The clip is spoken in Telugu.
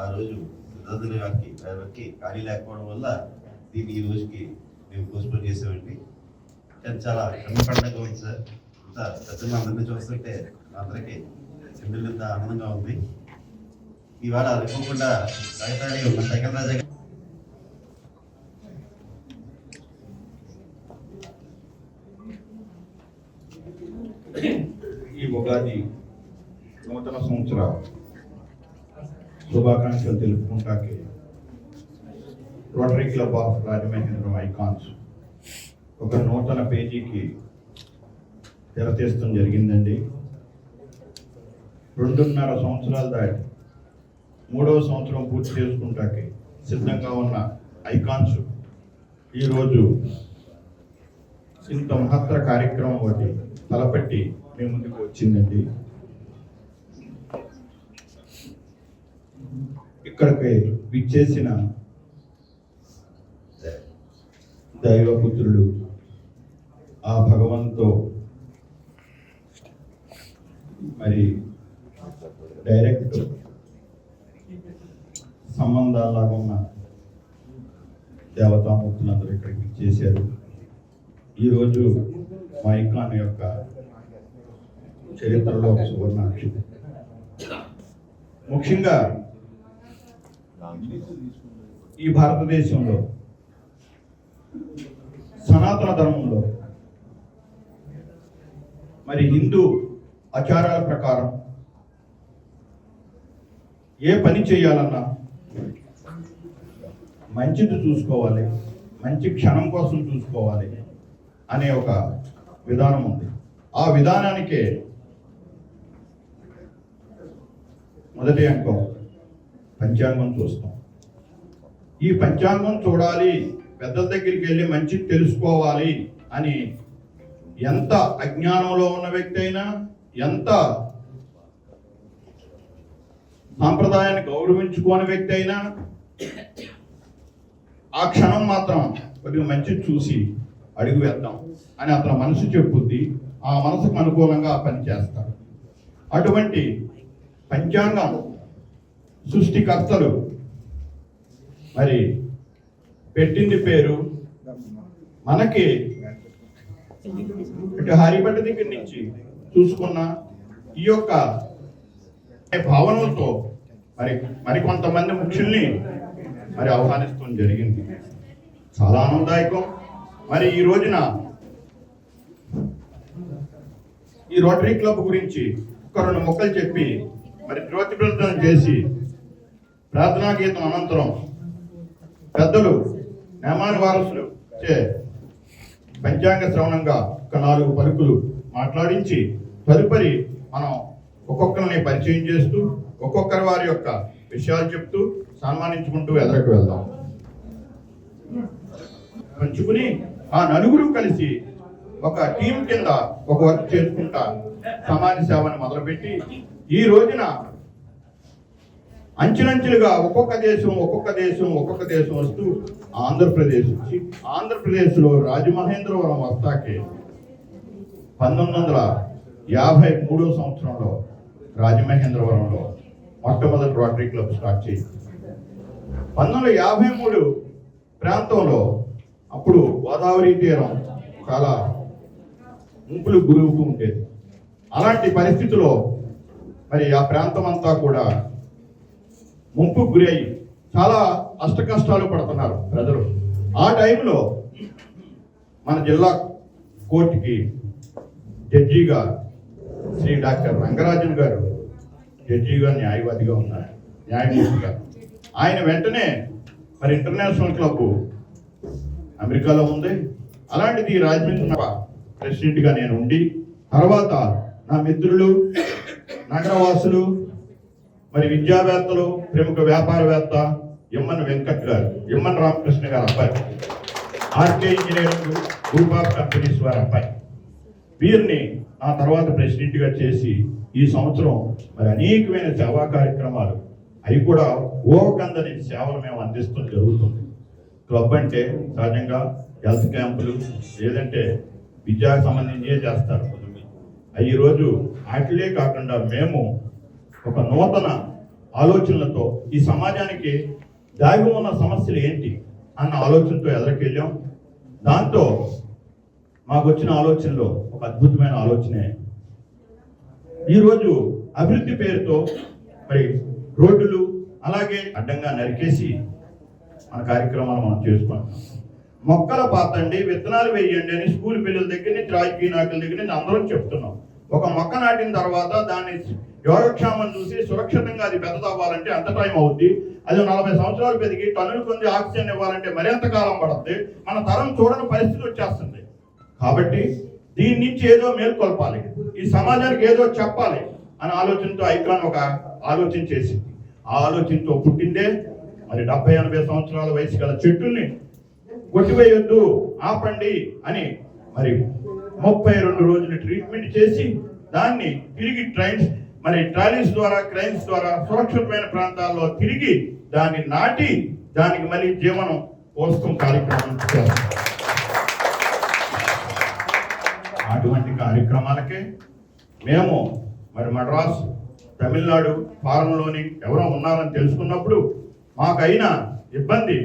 ఆ రోజు సిద్ధార్థుల వారికి ఖాళీ లేకపోవడం వల్ల దీన్ని ఈ రోజుకి మేము పోస్ట్పోన్ చేసామండి. కానీ చాలా పండుగ ఉంది సార్. ఇంత పెద్దలు అందరినీ చూస్తుంటే అందరికీ చెందినంత ఆనందంగా ఉంది. ఇవాళ అనుకోకుండా కాగితాడి ఉన్న సైకిల్ రాజా ఈ ఉగాది నూతన సంవత్సర శుభాకాంక్షలు తెలుపుకుంటాకి rotary club of Rajamahendram icons ఒక నూతన పేజీకి తెరతీయడం జరిగిందండి. 2.5 సంవత్సరాలు దాటి 3వ సంవత్సరం పూర్తి చేసుకుంటాకి సిద్ధంగా ఉన్న ఐకాన్స్ ఈరోజు ఇంత మహత్తర కార్యక్రమం ఒకటి తలపెట్టి మీ ముందుకు వచ్చిందండి. ఇక్కడికి విచ్చేసిన దైవపుత్రులు ఆ భగవంతుతో మరి డైరెక్ట్ సంబంధాలాగా ఉన్న దేవతామూర్తులందరూ ఇక్కడికి విచ్చేశారు. ఈరోజు మా ఐకాన్ యొక్క చరిత్రలో ఒక సువర్ణాక్షరం. ముఖ్యంగా ఈ భారతదేశంలో సనాతన ధర్మంలో మరి హిందూ ఆచారాల ప్రకారం ఏ పని చేయాలన్నా మంచిది చూసుకోవాలి, మంచి క్షణం కోసం చూసుకోవాలి అనే ఒక విధానం ఉంది. ఆ విధానానికే మొదటి అంకం పంచాంగం చూస్తాం. ఈ పంచాంగం చూడాలి, పెద్దల దగ్గరికి వెళ్ళి మంచి తెలుసుకోవాలి అని ఎంత అజ్ఞానంలో ఉన్న వ్యక్తి అయినా, ఎంత సాంప్రదాయాన్ని గౌరవించుకోని వ్యక్తి అయినా ఆ క్షణం మాత్రం కొద్దిగా మంచి చూసి అడుగు వేద్దాం అని అతని మనసు చెప్పుద్ది. ఆ మనసుకు అనుకూలంగా ఆ పని చేస్తారు. అటువంటి పంచాంగం సృష్టికర్తలు మరి పెట్టింది పేరు మనకి ఇటు హరిపట్ట దగ్గర నుంచి చూసుకున్న ఈ యొక్క భావనలతో మరికొంతమంది ముఖ్యుల్ని మరి ఆహ్వానిస్తూ జరిగింది. చాలా ఆనందదాయకం. మరి ఈ రోజున ఈ రోటరీ క్లబ్ గురించి ఒక 2 ముక్కలు చెప్పి మరి జ్యోతి ప్రజ్వలన చేసి ప్రార్థనా గీతం అనంతరం పెద్దలు నేమాని వారసులు చే పంచాంగ శ్రవణంగా ఒక 4 పలుకులు మాట్లాడించి తదుపరి మనం ఒక్కొక్కరిని పరిచయం చేస్తూ ఒక్కొక్కరి వారి యొక్క విషయాలు చెప్తూ సన్మానించుకుంటూ ఎదరకు వెళ్దాం. పంచుకుని ఆ 4 కలిసి ఒక టీం కింద ఒక వర్క్ చేసుకుంటా సమాజ సేవను మొదలుపెట్టి ఈ రోజున అంచెలంచెలుగా ఒక్కొక్క దేశం వస్తూ ఆంధ్రప్రదేశ్ వచ్చి ఆంధ్రప్రదేశ్లో రాజమహేంద్రవరం వస్తాకే 1953 సంవత్సరంలో రాజమహేంద్రవరంలో మొట్టమొదటి రోటరీ క్లబ్ స్టార్ట్ చేసింది. 1953 ప్రాంతంలో అప్పుడు గోదావరి తీరం చాలా ముంపులు గురువుతూ ఉండేది. అలాంటి పరిస్థితిలో మరి ఆ ప్రాంతం అంతా కూడా ముంపుకు గురి అయ్యి చాలా అష్టకష్టాలు పడుతున్నారు ప్రజలు. ఆ టైంలో మన జిల్లా కోర్టుకి జడ్జిగా శ్రీ డాక్టర్ రంగరాజన్ గారు జడ్జిగా న్యాయవాదిగా ఉన్నారు, న్యాయమూర్తిగా. ఆయన వెంటనే మరి ఇంటర్నేషనల్ క్లబ్ అమెరికాలో ఉంది. అలాంటిది రాజమండ్రి ప్రెసిడెంట్గా నేను ఉండి తర్వాత నా మిత్రులు నగరవాసులు మరి విద్యావేత్తలు ప్రముఖ వ్యాపారవేత్త ఎమ్మన్ వెంకట్ గారు, ఎమ్మన్ రామకృష్ణ గారు అబ్బాయి, RK engineering group of companies వారి అబ్బాయి, వీరిని ఆ తర్వాత ప్రెసిడెంట్గా చేసి ఈ సంవత్సరం మరి అనేకమైన సేవా కార్యక్రమాలు అవి కూడా ఓకందని సేవలు మేము అందిస్తూ జరుగుతుంది. క్లబ్ అంటే సహజంగా హెల్త్ క్యాంపులు లేదంటే విద్యాకు సంబంధించే చేస్తారు. ఈరోజు వాటిలే కాకుండా మేము ఒక నూతన ఆలోచనలతో ఈ సమాజానికి దాగి ఉన్న సమస్యలు ఏంటి అన్న ఆలోచనతో ఎదురుకెళ్ళాం. దాంతో మాకు వచ్చిన ఆలోచనలో ఒక అద్భుతమైన ఆలోచనే ఈరోజు అభివృద్ధి పేరుతో మరి రోడ్డులు అలాగే అడ్డంగా నరికేసి మన కార్యక్రమాలు మనం చేసుకుంటున్నాం. మొక్కలు పాతండి, విత్తనాలు వేయండి అని స్కూల్ పిల్లల దగ్గర నుంచి రాజకీయ నాయకుల దగ్గర నుంచి అందరం చెప్తున్నాం. ఒక మొక్క నాటిన తర్వాత దాన్ని యోగక్షేమం చూసి సురక్షితంగా అది పెద్దదవ్వాలంటే ఎంత టైం అవుద్ది, అది 40 సంవత్సరాలు పెరిగి టన్నుల కొద్ది ఆక్సిజన్ ఇవ్వాలంటే మరింత కాలం పడుతుంది. మన తరం చూడని పరిస్థితి వచ్చేస్తుంది. కాబట్టి దీని నుంచి ఏదో మేల్కొల్పాలి, ఈ సమాజానికి ఏదో చెప్పాలి అనే ఆలోచనతో ఐకాన్ ఒక ఆలోచన చేసింది. ఆ ఆలోచనతో పుట్టిందే మరి 70-80 సంవత్సరాల వయసు గల చెట్టుల్ని కొట్టివేయొద్దు, ఆపండి అని మరి 32 రోజులు ట్రీట్మెంట్ చేసి దాన్ని తిరిగి ట్రాలీస్ ద్వారా క్రైన్స్ ద్వారా సురక్షితమైన ప్రాంతాల్లో తిరిగి దాన్ని నాటి దానికి మళ్ళీ జీవనం పోషకం కార్యక్రమం చేస్తాం. అటువంటి కార్యక్రమాలకే మేము మరి మద్రాసు తమిళనాడు ఫారంలోని ఎవరో ఉన్నారని తెలుసుకున్నప్పుడు మాకైన ఇబ్బంది